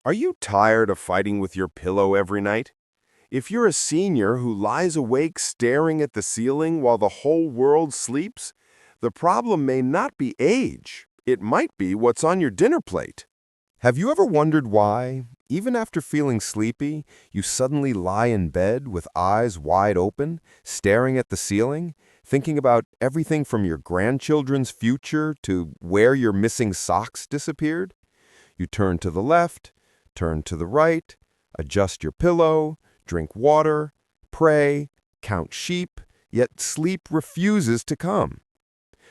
Are you tired of fighting with your pillow every night? If you're a senior who lies awake staring at the ceiling while the whole world sleeps, the problem may not be age. It might be what's on your dinner plate. Have you ever wondered why, even after feeling sleepy, you suddenly lie in bed with eyes wide open, staring at the ceiling, thinking about everything from your grandchildren's future to where your missing socks disappeared? You turn to the left, turn to the right, adjust your pillow, drink water, pray, count sheep, yet sleep refuses to come.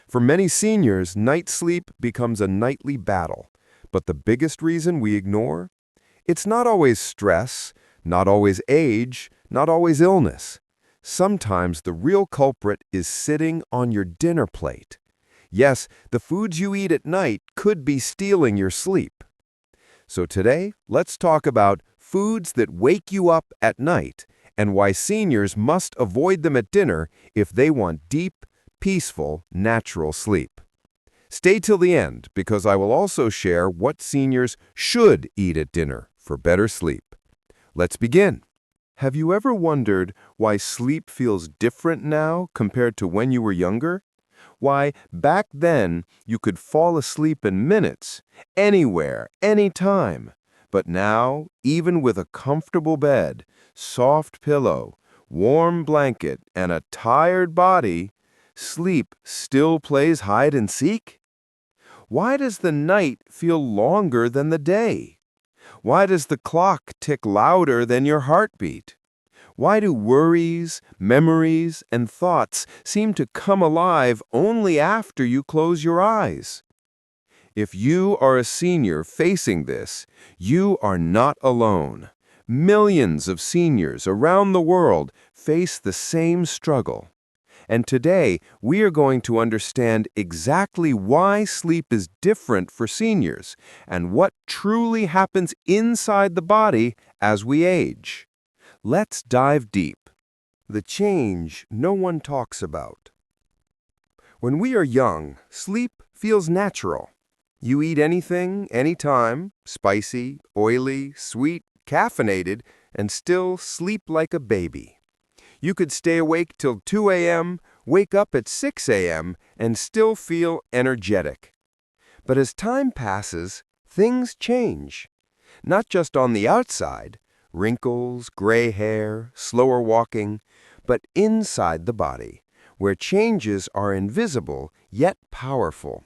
For many seniors, night sleep becomes a nightly battle. But the biggest reason we ignore? It's not always stress, not always age, not always illness. Sometimes the real culprit is sitting on your dinner plate. Yes, the foods you eat at night could be stealing your sleep. So today, let's talk about foods that wake you up at night and why seniors must avoid them at dinner if they want deep, peaceful, natural sleep. Stay till the end because I will also share what seniors should eat at dinner for better sleep. Let's begin. Have you ever wondered why sleep feels different now compared to when you were younger? Why, back then, you could fall asleep in minutes, anywhere, anytime. But now, even with a comfortable bed, soft pillow, warm blanket, and a tired body, sleep still plays hide and seek? Why does the night feel longer than the day? Why does the clock tick louder than your heartbeat? Why do worries, memories, and thoughts seem to come alive only after you close your eyes? If you are a senior facing this, you are not alone. Millions of seniors around the world face the same struggle. And today, we are going to understand exactly why sleep is different for seniors and what truly happens inside the body as we age. Let's dive deep. The change no one talks about. When we are young, sleep feels natural. You eat anything, anytime, spicy, oily, sweet, caffeinated, and still sleep like a baby. You could stay awake till 2 a.m., wake up at 6 a.m., and still feel energetic. But as time passes, things change. Not just on the outside, wrinkles, gray hair, slower walking, but inside the body, where changes are invisible yet powerful.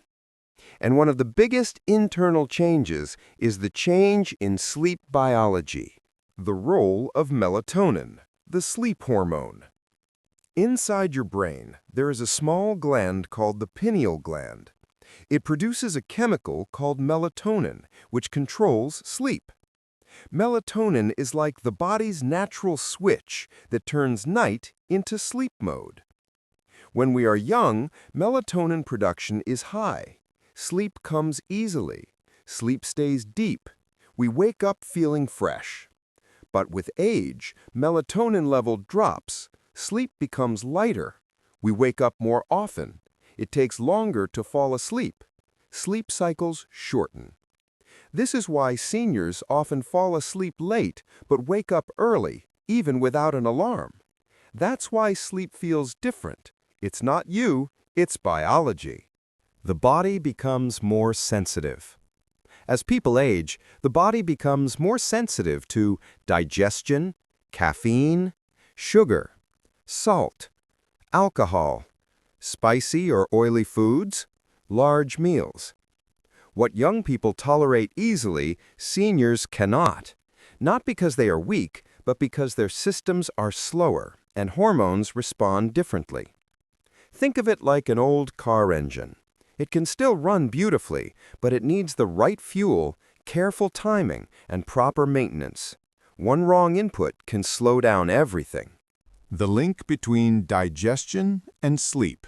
And one of the biggest internal changes is the change in sleep biology, the role of melatonin, the sleep hormone. Inside your brain, there is a small gland called the pineal gland. It produces a chemical called melatonin, which controls sleep. Melatonin is like the body's natural switch that turns night into sleep mode. When we are young, melatonin production is high. Sleep comes easily. Sleep stays deep. We wake up feeling fresh. But with age, melatonin level drops. Sleep becomes lighter. We wake up more often. It takes longer to fall asleep. Sleep cycles shorten. This is why seniors often fall asleep late but wake up early, even without an alarm. That's why sleep feels different. It's not you, it's biology. The body becomes more sensitive. As people age, the body becomes more sensitive to digestion, caffeine, sugar, salt, alcohol, spicy or oily foods, large meals. What young people tolerate easily, seniors cannot. Not because they are weak, but because their systems are slower and hormones respond differently. Think of it like an old car engine. It can still run beautifully, but it needs the right fuel, careful timing, and proper maintenance. One wrong input can slow down everything. The link between digestion and sleep.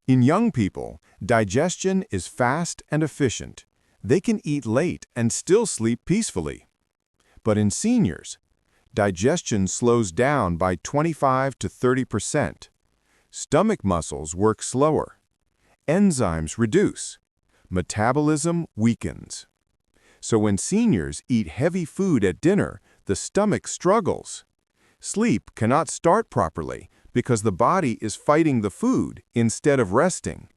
In young people, digestion is fast and efficient. They can eat late and still sleep peacefully. But in seniors, digestion slows down by 25 to 30%. Stomach muscles work slower. Enzymes reduce. Metabolism weakens. So when seniors eat heavy food at dinner, the stomach struggles. Sleep cannot start properly because the body is fighting the food instead of resting.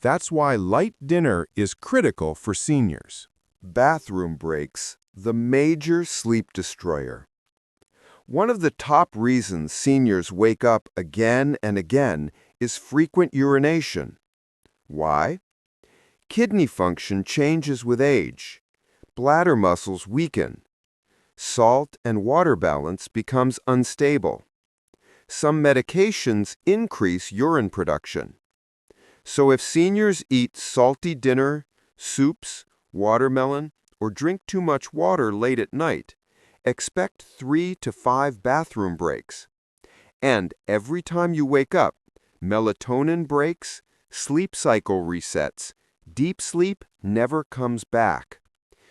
That's why light dinner is critical for seniors. Bathroom breaks, the major sleep destroyer. One of the top reasons seniors wake up again and again is frequent urination. Why? Kidney function changes with age. Bladder muscles weaken. Salt and water balance becomes unstable. Some medications increase urine production. So if seniors eat salty dinner, soups, watermelon, or drink too much water late at night, expect 3 to 5 bathroom breaks. And every time you wake up, melatonin breaks, sleep cycle resets. Deep sleep never comes back.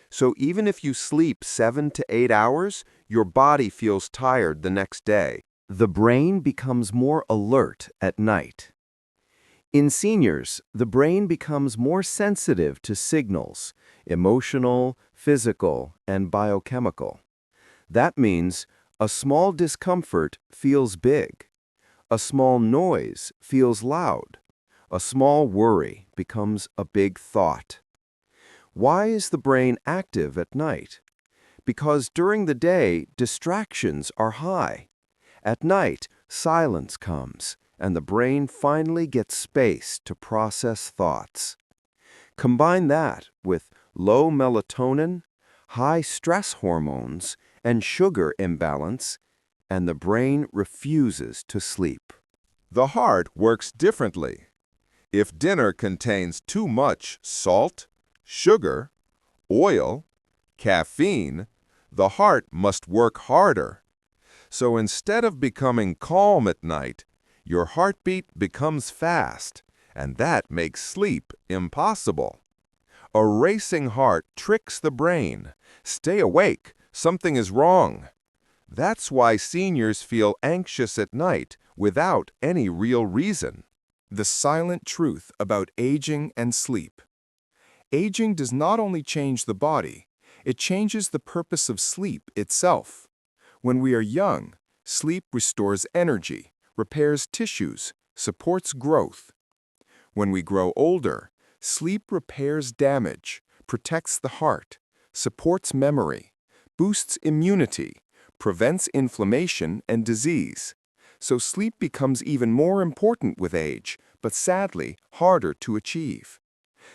So even if you sleep 7 to 8 hours, your body feels tired the next day. The brain becomes more alert at night. In seniors, the brain becomes more sensitive to signals, emotional, physical, and biochemical. That means a small discomfort feels big. A small noise feels loud. A small worry becomes a big thought. Why is the brain active at night? Because during the day, distractions are high. At night, silence comes, and the brain finally gets space to process thoughts. Combine that with low melatonin, high stress hormones, and sugar imbalance, and the brain refuses to sleep. The heart works differently. If dinner contains too much salt, sugar, oil, caffeine, the heart must work harder. So instead of becoming calm at night, your heartbeat becomes fast, and that makes sleep impossible. A racing heart tricks the brain. Stay awake, something is wrong. That's why seniors feel anxious at night without any real reason. The silent truth about aging and sleep. Aging does not only change the body, it changes the purpose of sleep itself. When we are young, sleep restores energy, repairs tissues, supports growth. When we grow older, sleep repairs damage, protects the heart, supports memory, boosts immunity, prevents inflammation and disease. So sleep becomes even more important with age, but sadly harder to achieve.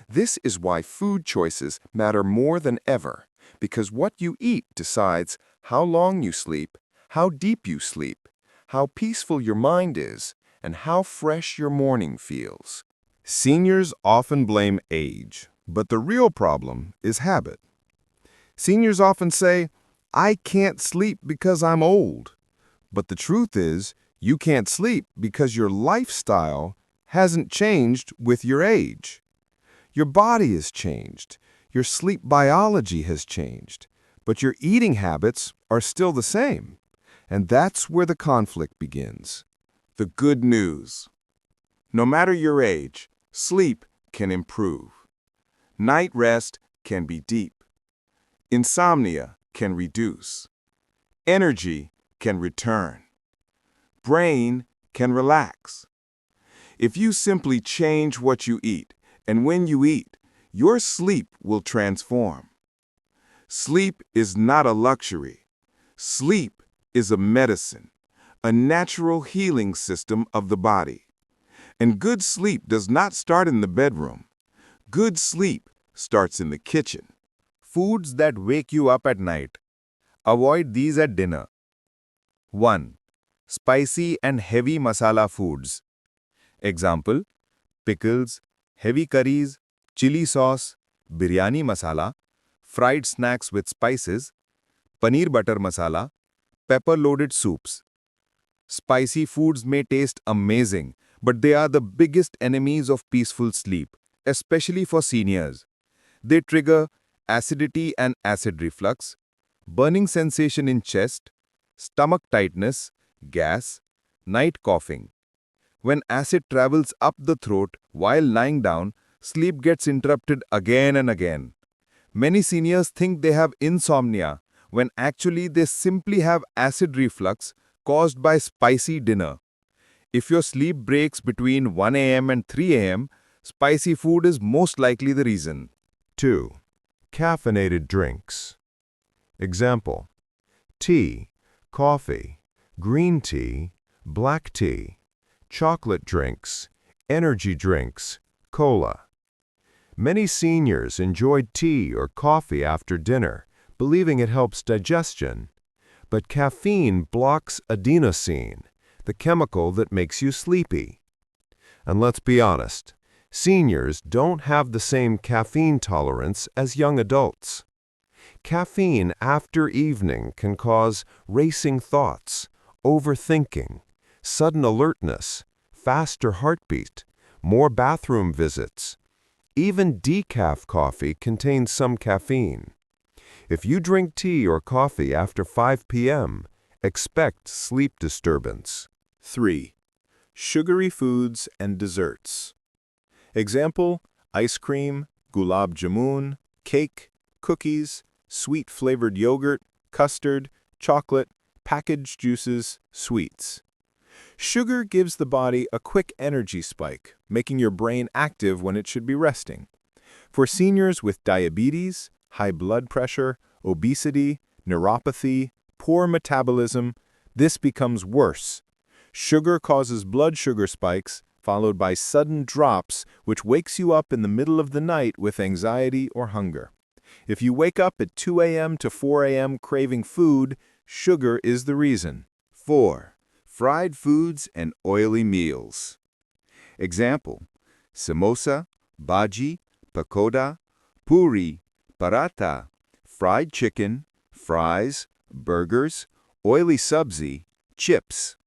This is why food choices matter more than ever, because what you eat decides how long you sleep, how deep you sleep, how peaceful your mind is, and how fresh your morning feels. Seniors often blame age, but the real problem is habit. Seniors often say, "I can't sleep because I'm old." But the truth is, you can't sleep because your lifestyle hasn't changed with your age. Your body has changed, your sleep biology has changed, but your eating habits are still the same. And that's where the conflict begins. The good news. No matter your age, sleep can improve. Night rest can be deep. Insomnia can reduce. Energy can return. Brain can relax. If you simply change what you eat and when you eat, your sleep will transform. Sleep is not a luxury. Sleep is a medicine, a natural healing system of the body. And good sleep does not start in the bedroom. Good sleep starts in the kitchen. Foods that wake you up at night. Avoid these at dinner. 1. Spicy and heavy masala foods. Example, pickles, heavy curries, chili sauce, biryani masala, fried snacks with spices, paneer butter masala, pepper-loaded soups. Spicy foods may taste amazing, but they are the biggest enemies of peaceful sleep, especially for seniors. They trigger acidity and acid reflux, burning sensation in chest, stomach tightness, gas, night coughing. When acid travels up the throat while lying down, sleep gets interrupted again and again. Many seniors think they have insomnia, when actually they simply have acid reflux caused by spicy dinner. If your sleep breaks between 1 a.m. and 3 a.m., spicy food is most likely the reason. 2. Caffeinated drinks. Example: tea, coffee, green tea, black tea, chocolate drinks, energy drinks, cola. Many seniors enjoy tea or coffee after dinner, believing it helps digestion. But caffeine blocks adenosine, the chemical that makes you sleepy. And let's be honest, seniors don't have the same caffeine tolerance as young adults. Caffeine after evening can cause racing thoughts, overthinking, sudden alertness, faster heartbeat, more bathroom visits. Even decaf coffee contains some caffeine. If you drink tea or coffee after 5 p.m., expect sleep disturbance. 3. Sugary foods and desserts. Example: ice cream, gulab jamun, cake, cookies, sweet-flavored yogurt, custard, chocolate, packaged juices, sweets. Sugar gives the body a quick energy spike, making your brain active when it should be resting. For seniors with diabetes, high blood pressure, obesity, neuropathy, poor metabolism, this becomes worse. Sugar causes blood sugar spikes, followed by sudden drops, which wakes you up in the middle of the night with anxiety or hunger. If you wake up at 2 a.m. to 4 a.m. craving food, sugar is the reason. 4. Fried foods and oily meals. Example: samosa, bhaji, pakoda, puri, paratha, fried chicken, fries, burgers, oily sabzi, chips.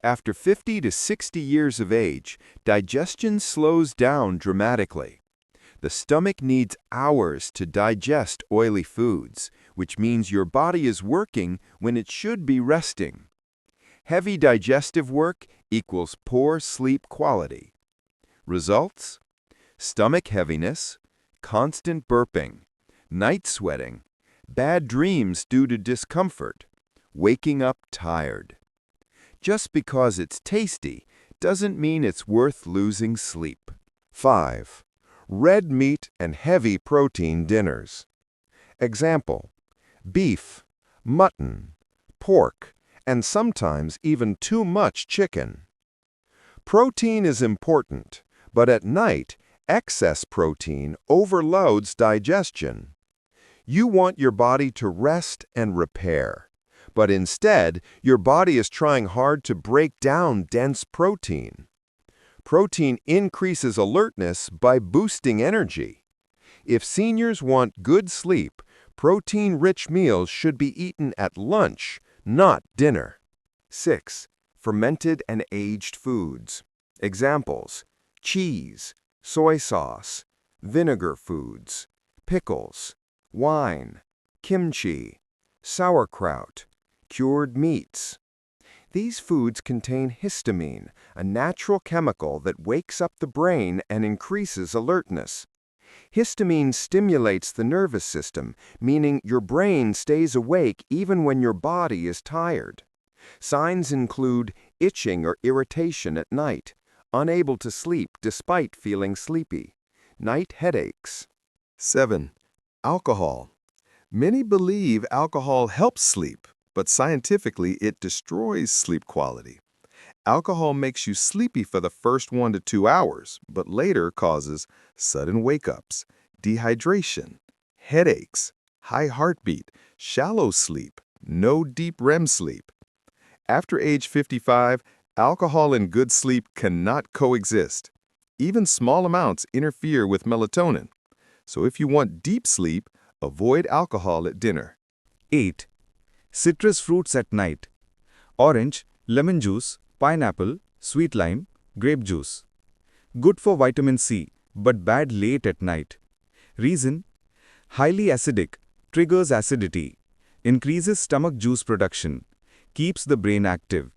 After 50 to 60 years of age, digestion slows down dramatically. The stomach needs hours to digest oily foods, which means your body is working when it should be resting. Heavy digestive work equals poor sleep quality. Results: stomach heaviness, constant burping, night sweating, bad dreams due to discomfort, waking up tired. Just because it's tasty doesn't mean it's worth losing sleep. 5. Red meat and heavy protein dinners. Example: beef, mutton, pork, and sometimes even too much chicken. Protein is important, but at night, excess protein overloads digestion. You want your body to rest and repair, but instead, your body is trying hard to break down dense protein. Protein increases alertness by boosting energy. If seniors want good sleep, protein-rich meals should be eaten at lunch, not dinner. 6. Fermented and aged foods. Examples: cheese, soy sauce, vinegar foods, pickles, wine, kimchi, sauerkraut, cured meats. These foods contain histamine, a natural chemical that wakes up the brain and increases alertness. Histamine stimulates the nervous system, meaning your brain stays awake even when your body is tired. Signs include itching or irritation at night, unable to sleep despite feeling sleepy, night headaches. 7. Alcohol. Many believe alcohol helps sleep, but scientifically it destroys sleep quality. Alcohol makes you sleepy for the first 1 to 2 hours, but later causes sudden wake-ups, dehydration, headaches, high heartbeat, shallow sleep, no deep REM sleep. After age 55, alcohol and good sleep cannot coexist. Even small amounts interfere with melatonin. So if you want deep sleep, avoid alcohol at dinner. 8. Citrus fruits at night. Orange, lemon juice, pineapple, sweet lime, grape juice. Good for vitamin C, but bad late at night. Reason: highly acidic, triggers acidity, increases stomach juice production, keeps the brain active.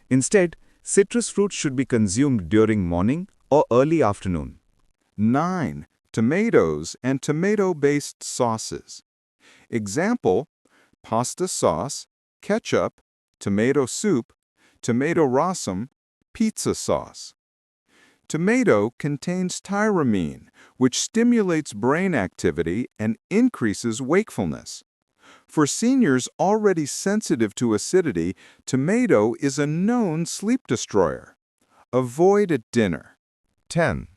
Instead, citrus fruits should be consumed during morning or early afternoon. 9. tomatoes, and tomato-based sauces. Example, pasta sauce, ketchup, tomato soup, tomato rasam, pizza sauce. Tomato contains tyramine, which stimulates brain activity and increases wakefulness. For seniors already sensitive to acidity, tomato is a known sleep destroyer. Avoid at dinner. 10.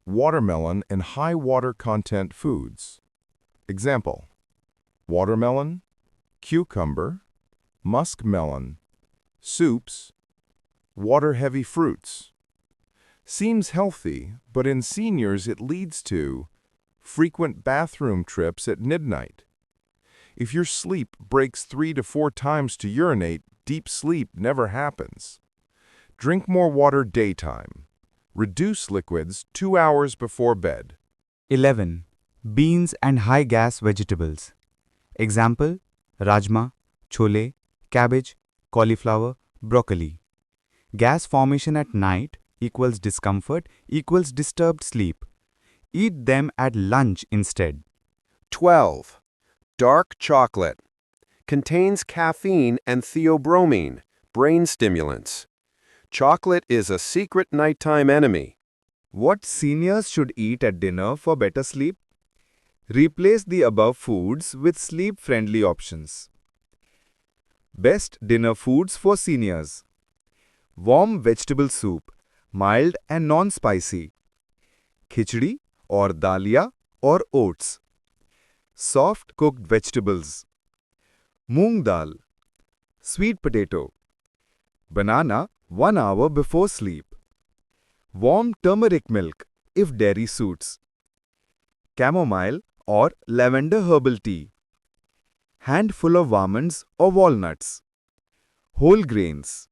Watermelon and high water content foods. Example: watermelon, cucumber, muskmelon, soups, water-heavy fruits. Seems healthy, but in seniors it leads to frequent bathroom trips at midnight. If your sleep breaks 3 to 4 times to urinate, deep sleep never happens. Drink more water daytime. Reduce liquids 2 hours before bed. 11. Beans and high-gas vegetables. Example: rajma, chole, cabbage, cauliflower, broccoli. Gas formation at night equals discomfort equals disturbed sleep. Eat them at lunch instead. 12. Dark chocolate. Contains caffeine and theobromine, brain stimulants. Chocolate is a secret nighttime enemy. What seniors should eat at dinner for better sleep? Replace the above foods with sleep-friendly options. Best dinner foods for seniors: warm vegetable soup, mild and non-spicy; khichdi or dalia or oats; soft cooked vegetables; moong dal; sweet potato; banana 1 hour before sleep; warm turmeric milk if dairy suits; chamomile or lavender herbal tea; handful of almonds or walnuts; whole grains.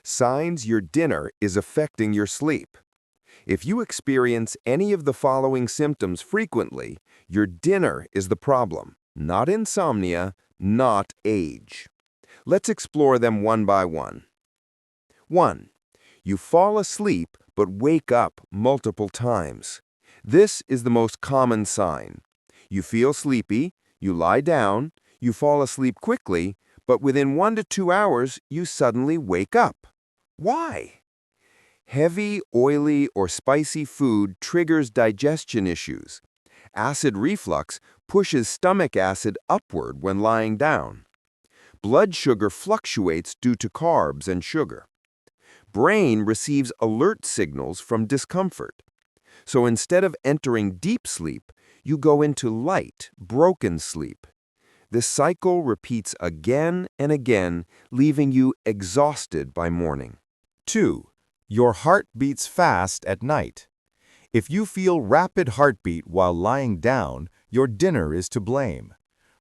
Signs your dinner is affecting your sleep. If you experience any of the following symptoms frequently, your dinner is the problem, not insomnia, not age. Let's explore them one by one. 1. You fall asleep but wake up multiple times. This is the most common sign. You feel sleepy, you lie down, you fall asleep quickly, but within 1 to 2 hours you suddenly wake up. Why? Heavy, oily, or spicy food triggers digestion issues. Acid reflux pushes stomach acid upward when lying down. Blood sugar fluctuates due to carbs and sugar. Brain receives alert signals from discomfort. So instead of entering deep sleep, you go into light, broken sleep. This cycle repeats again and again, leaving you exhausted by morning. 2. Your heart beats fast at night. If you feel rapid heartbeat while lying down, your dinner is to blame.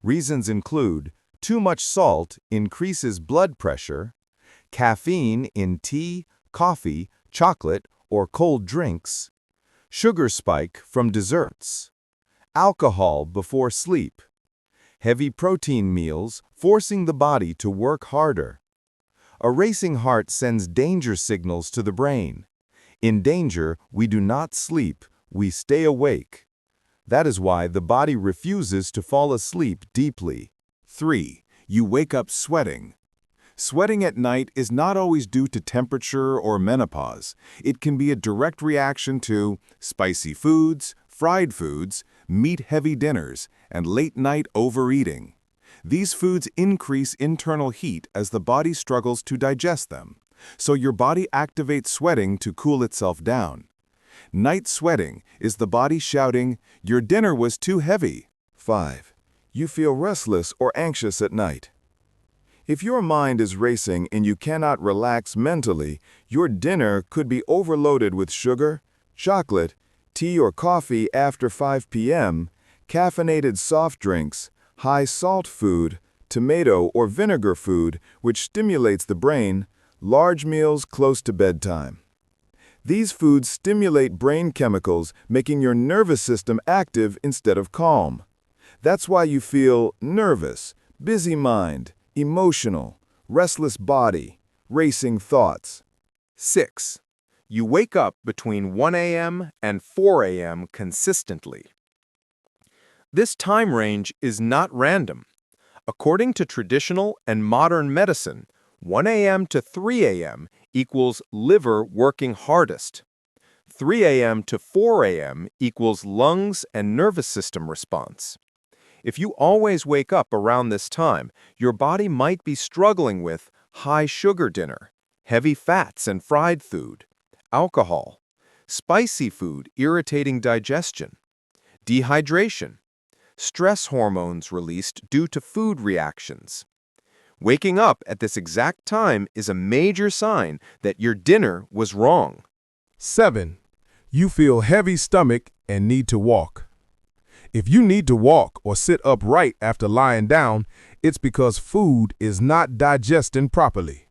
Reasons include too much salt increases blood pressure, caffeine in tea, coffee, chocolate, or cold drinks, sugar spike from desserts, alcohol before sleep, heavy protein meals forcing the body to work harder. A racing heart sends danger signals to the brain. In danger, we do not sleep, we stay awake. That is why the body refuses to fall asleep deeply. 3. You wake up sweating. Sweating at night is not always due to temperature or menopause. It can be a direct reaction to spicy foods, fried foods, meat-heavy dinners, and late-night overeating. These foods increase internal heat as the body struggles to digest them, so your body activates sweating to cool itself down. Night sweating is the body shouting, "Your dinner was too heavy." 5. You feel restless or anxious at night. If your mind is racing and you cannot relax mentally, your dinner could be overloaded with sugar, chocolate, tea or coffee after 5 p.m., caffeinated soft drinks, high-salt food, tomato or vinegar food, which stimulates the brain, large meals close to bedtime. These foods stimulate brain chemicals, making your nervous system active instead of calm. That's why you feel nervous, busy mind, emotional, restless body, racing thoughts. 6. You wake up between 1 a.m. and 4 a.m. consistently. This time range is not random. According to traditional and modern medicine, 1 a.m. to 3 a.m. equals liver working hardest. 3 a.m. to 4 a.m. equals lungs and nervous system response. If you always wake up around this time, your body might be struggling with high sugar dinner, heavy fats and fried food, alcohol, spicy food irritating digestion, dehydration, stress hormones released due to food reactions. Waking up at this exact time is a major sign that your dinner was wrong. 7. You feel heavy stomach and need to walk. If you need to walk or sit upright after lying down, it's because food is not digesting properly.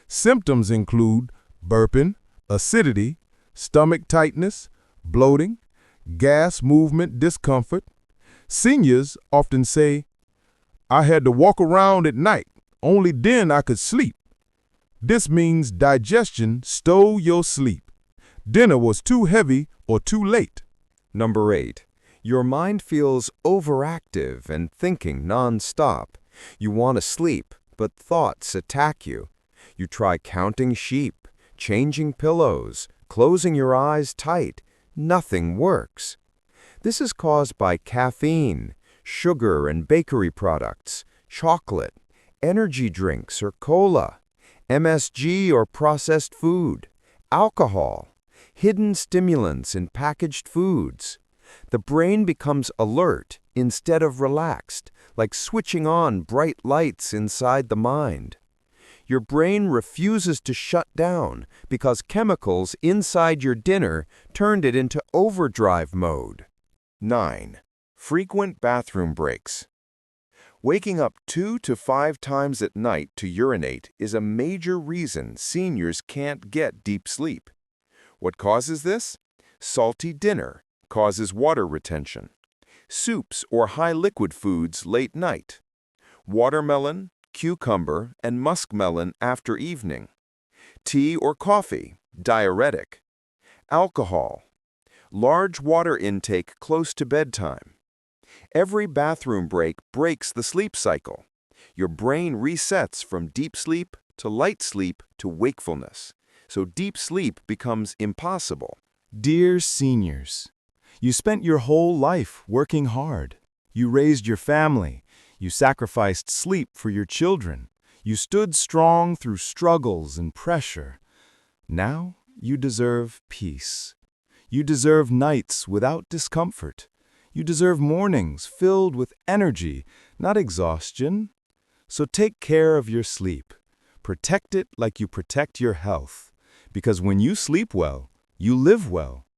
Symptoms include burping, acidity, stomach tightness, bloating, gas movement discomfort. Seniors often say, "I had to walk around at night, only then I could sleep." This means digestion stole your sleep. Dinner was too heavy or too late. Number 8. Your mind feels overactive and thinking non-stop. You want to sleep, but thoughts attack you. You try counting sheep, changing pillows, closing your eyes tight. Nothing works. This is caused by caffeine, sugar and bakery products, chocolate, energy drinks or cola, MSG or processed food, alcohol, hidden stimulants in packaged foods. The brain becomes alert instead of relaxed, like switching on bright lights inside the mind. Your brain refuses to shut down because chemicals inside your dinner turned it into overdrive mode. 9. Frequent bathroom breaks. Waking up 2 to 5 times at night to urinate is a major reason seniors can't get deep sleep. What causes this? Salty dinner causes water retention. Soups or high liquid foods late night. Watermelon, cucumber, and muskmelon after evening. Tea or coffee, diuretic. Alcohol. Large water intake close to bedtime. Every bathroom break breaks the sleep cycle. Your brain resets from deep sleep to light sleep to wakefulness, so deep sleep becomes impossible. Dear seniors, you spent your whole life working hard. You raised your family. You sacrificed sleep for your children. You stood strong through struggles and pressure. Now you deserve peace. You deserve nights without discomfort. You deserve mornings filled with energy, not exhaustion. So take care of your sleep. Protect it like you protect your health. Because when you sleep well, you live well.